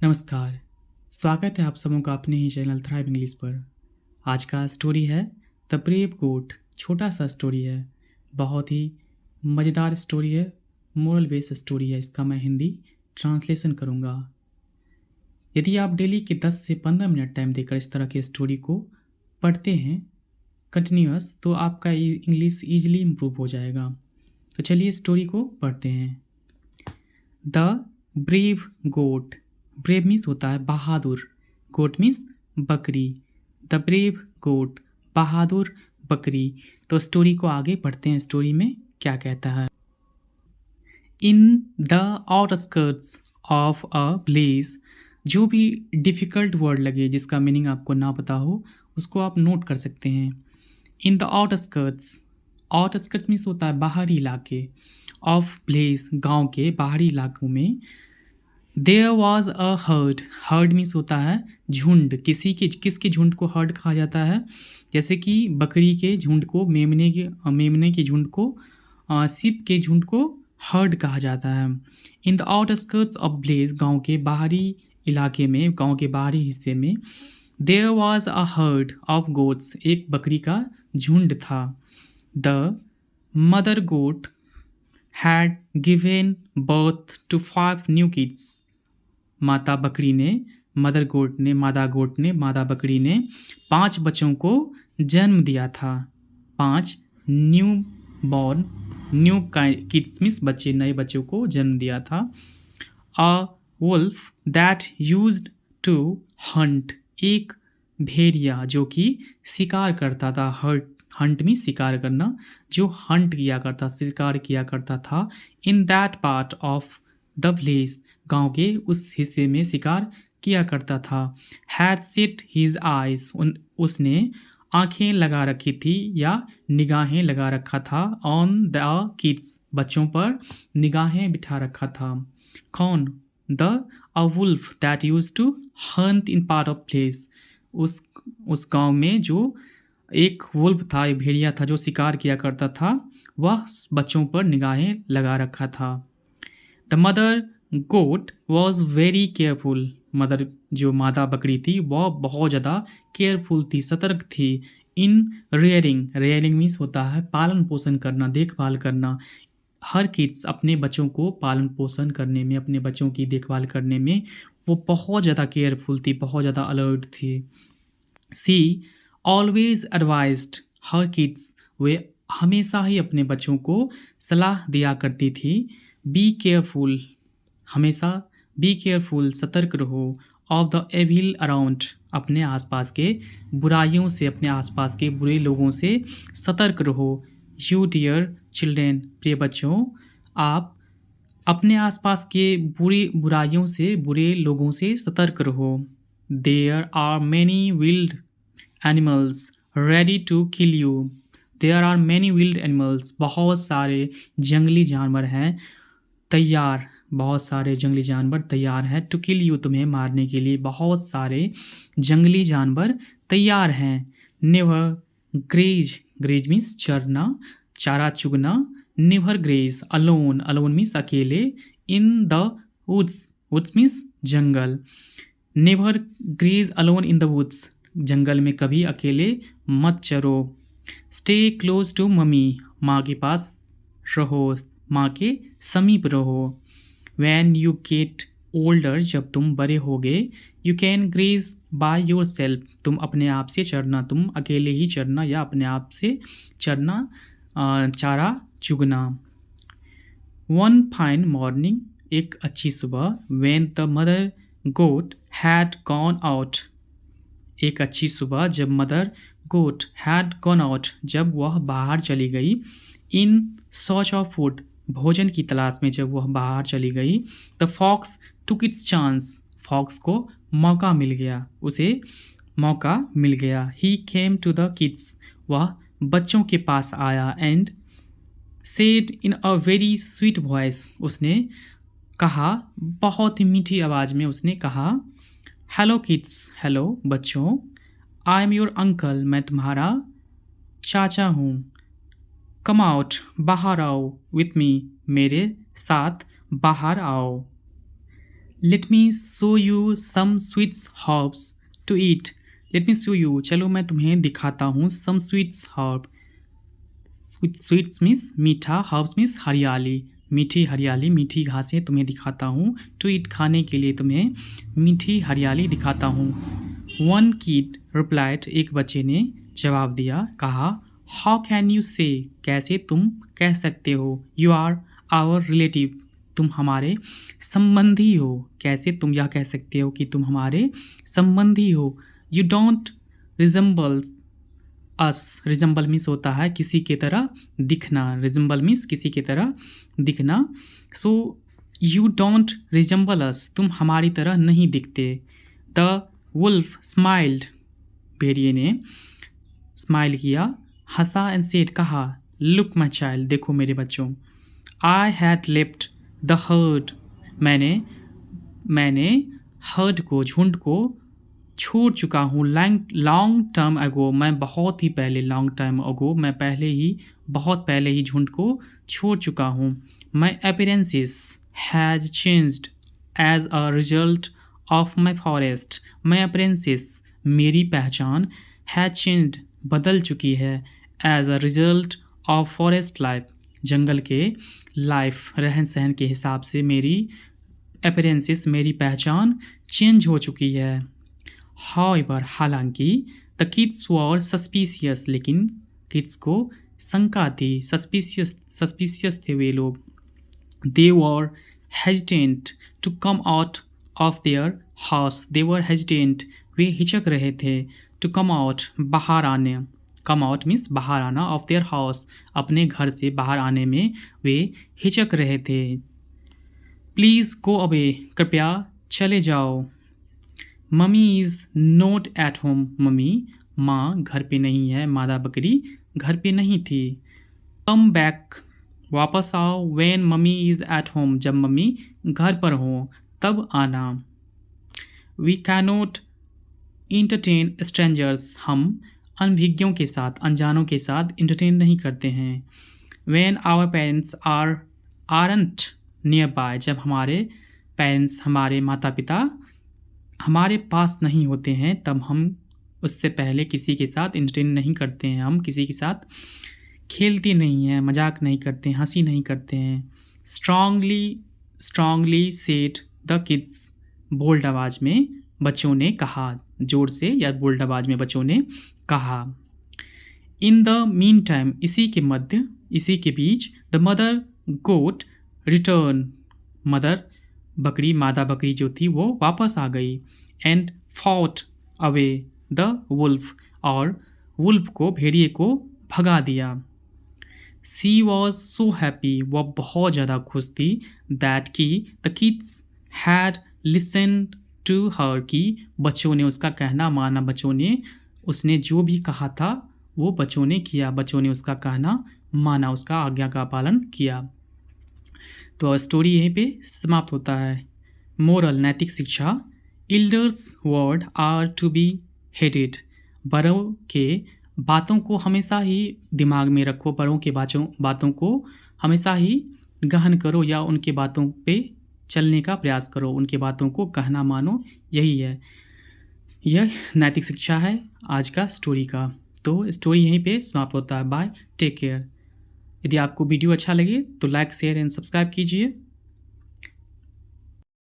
नमस्कार, स्वागत है आप सबों का अपने ही चैनल थ्राइव इंग्लिश पर। आज का स्टोरी है द ब्रेव गोट। छोटा सा स्टोरी है, बहुत ही मज़ेदार स्टोरी है, मोरल बेस्ड स्टोरी है। इसका मैं हिंदी ट्रांसलेशन करूँगा। यदि आप डेली के 10 से 15 मिनट टाइम देकर इस तरह के स्टोरी को पढ़ते हैं कंटिन्यूअस, तो आपका इंग्लिश ईजिली इम्प्रूव हो जाएगा। तो चलिए स्टोरी को पढ़ते हैं। The brave goat. Brave means होता है बहादुर, गोट मीन्स बकरी। द ब्रेव गोट, बहादुर बकरी। तो स्टोरी को आगे पढ़ते हैं। स्टोरी में क्या कहता है। In the outskirts of a place. जो भी डिफ़िकल्ट वर्ड लगे जिसका मीनिंग आपको ना पता हो उसको आप नोट कर सकते हैं। In the outskirts, outskirts means होता है बाहरी इलाके, ऑफ प्लेस गांव के बाहरी इलाकों में। There was a herd. Herd means होता है झुंड। किसके झुंड को हर्ड कहा जाता है? जैसे कि बकरी के झुंड को, मेमने के झुंड को, सिप के झुंड को हर्ड कहा जाता है। In the outskirts of place, गांव के बाहरी इलाके में, गांव के बाहरी हिस्से में। There was a herd of goats, एक बकरी का झुंड था। The mother goat had given birth to 5 new kids. मादा बकरी ने 5 बच्चों को जन्म दिया था। 5 new born, new kids means बच्चे, नए बच्चों को जन्म दिया था। A wolf that used to hunt, एक भेड़िया जो कि शिकार करता था। हंट मीन्स शिकार करना, जो हंट किया करता, शिकार किया करता था। In that part of the village, गांव के उस हिस्से में शिकार किया करता था। हैड सेट हिज आइज, उसने आंखें लगा रखी थी या निगाहें लगा रखा था। ऑन द किड्स, बच्चों पर निगाहें बिठा रखा था। कौन? The a wolf that used to hunt in part of place, उस गांव में जो एक वुल्फ था, एक भेड़िया था जो शिकार किया करता था, वह बच्चों पर निगाहें लगा रखा था। The mother goat was very careful. Mother, जो मादा बकरी थी, वह बहुत ज़्यादा केयरफुल थी, सतर्क थी। इन रेयरिंग, रेयरिंग मीन्स होता है पालन पोषण करना, देखभाल करना। हर किड्स, अपने बच्चों को पालन पोषण करने में, अपने बच्चों की देखभाल करने में वो बहुत ज़्यादा केयरफुल थी, बहुत ज़्यादा अलर्ट थी। सी ऑलवेज एडवाइज्ड हर किड्स, वे हमेशा ही अपने बच्चों को सलाह दिया करती थी। बी केयरफुल, हमेशा बी केयरफुल, सतर्क रहो। ऑफ द एविल अराउंड, अपने आसपास के बुराइयों से, अपने आसपास के बुरे लोगों से सतर्क रहो। यू डियर चिल्ड्रेन, प्रिय बच्चों, आप अपने आसपास के बुराइयों से, बुरे लोगों से सतर्क रहो। There are many wild animals ready to kill you. There are many wild animals, बहुत सारे जंगली जानवर हैं तैयार, बहुत सारे जंगली जानवर तैयार हैं। टू किल यू, तुम्हें मारने के लिए बहुत सारे जंगली जानवर तैयार हैं। नेवर ग्रेज, ग्रेज मीन्स चरना, चारा चुगना। Never graze alone, alone means अकेले। In the woods, woods means जंगल। Never graze alone in the woods, जंगल में कभी अकेले मत चरो। स्टे क्लोज टू मम्मी, माँ के पास रहो, माँ के समीप रहो। वैन यू गेट ओल्डर, जब तुम बड़े होगे, you can graze by yourself, तुम अपने आप से चरना, तुम अकेले ही चरना या अपने आप से चरना, चारा चुगना। वन फाइन मॉर्निंग, एक अच्छी सुबह। When the mother goat had gone out, एक अच्छी सुबह जब mother goat had gone out, जब वह बाहर चली गई। इन सर्च ऑफ फूड, भोजन की तलाश में जब वह बाहर चली गई। The fox took its chance, fox को मौका मिल गया, उसे मौका मिल गया। He came to the kids, वह बच्चों के पास आया। And said in a very sweet voice, उसने कहा, बहुत ही मीठी आवाज़ में उसने कहा, हेलो किड्स, हेलो बच्चों। आई एम योर अंकल, मैं तुम्हारा चाचा हूँ। कम आउट, बाहर आओ। विथ मी, मेरे साथ बाहर आओ। Let me show you some sweets herbs to eat. Let me show you, चलो मैं तुम्हें दिखाता हूँ। Some sweets herb, sweets means मीठा, हर्ब्स मीन्स हरियाली, मीठी हरियाली, मीठी घासें तुम्हें दिखाता हूँ। टू ईट, खाने के लिए तुम्हें मीठी हरियाली दिखाता हूँ। वन किड रिप्लाइड, एक बच्चे ने जवाब दिया, कहा, हाउ कैन यू से, कैसे तुम कह सकते हो, यू आर आवर रिलेटिव, तुम हमारे संबंधी हो। कैसे तुम यह कह सकते हो कि तुम हमारे संबंधी हो। You don't resemble us, resemble means होता है किसी की तरह दिखना, रिजेंबल मीन्स किसी की तरह दिखना। सो यू डोंट रिजेंबल अस, तुम हमारी तरह नहीं दिखते। द वुल्फ स्माइल्ड, भेड़िए ने स्माइल किया, हंसा एंड सेड, कहा, लुक माई चाइल्ड, देखो मेरे बच्चों, I had left the heard, मैंने हर्ड को, झुंड को छोड़ चुका हूँ। लॉन्ग टर्म अगो, मैं बहुत ही पहले, लॉन्ग टाइम अगो, मैं पहले ही, बहुत पहले ही झुंड को छोड़ चुका हूँ। My appearances has changed as a result of my forest, my appearances, मेरी पहचान, हैज़ चेंज्ड, बदल चुकी है, as a result of forest life, जंगल के लाइफ, रहन सहन के हिसाब से मेरी अपीयरेंसेस, मेरी पहचान चेंज हो चुकी है। हाउएवर, हालांकि, द किड्स वर सस्पिशियस, लेकिन किड्स को शंका थी, सस्पिशियस थे वे लोग। They were hesitant to come out of their house, they were hesitant, वे हिचक रहे थे, टू कम आउट, बाहर आने, कम आउट मीन्स बाहर आना, ऑफ देयर हाउस, अपने घर से बाहर आने में वे हिचक रहे थे। प्लीज़ गो अवे, कृपया चले जाओ। Mummy is not at home, mummy, माँ घर पे नहीं है, मादा बकरी घर पे नहीं थी। कम बैक, वापस आओ, when mummy is at home, जब मम्मी घर पर हो तब आना। वी कैनोट इंटरटेन स्ट्रेंजर्स, हम अनभिज्ञों के साथ, अनजानों के साथ इंटरटेन नहीं करते हैं। When our parents aren't nearby, जब हमारे पेरेंट्स, हमारे माता पिता हमारे पास नहीं होते हैं, तब हम उससे पहले किसी के साथ इंटरटेन नहीं करते हैं, हम किसी के साथ खेलते नहीं हैं, मजाक नहीं करते हैं, हंसी नहीं करते हैं। Strongly said the kids, bold आवाज़ में बच्चों ने कहा, जोर से या बोल्ड आवाज़ में बच्चों ने कहा। इन द मीन टाइम, इसी के मध्य, इसी के बीच, the mother goat return, mother बकरी, मादा बकरी जो थी वो वापस आ गई। And fought away the wolf, और वुल्फ को, भेड़िए को भगा दिया। सी वॉज सो हैप्पी, वह बहुत ज़्यादा खुश थी, दैट की the kids had listened to her, की बच्चों ने उसका कहना माना, बच्चों ने, उसने जो भी कहा था वो बच्चों ने किया, बच्चों ने उसका कहना माना, उसका आज्ञा का पालन किया। तो स्टोरी यहीं पे समाप्त होता है। मोरल, नैतिक शिक्षा, elders word are to be heeded, बड़ों के बातों को हमेशा ही दिमाग में रखो, बड़ों के बातों को हमेशा ही गहन करो, या उनके बातों पे चलने का प्रयास करो, उनके बातों को कहना मानो, यही है, यह नैतिक शिक्षा है आज का स्टोरी का। तो स्टोरी यहीं पे समाप्त होता है। Bye, take care. यदि आपको वीडियो अच्छा लगे तो लाइक, शेयर एंड सब्सक्राइब कीजिए।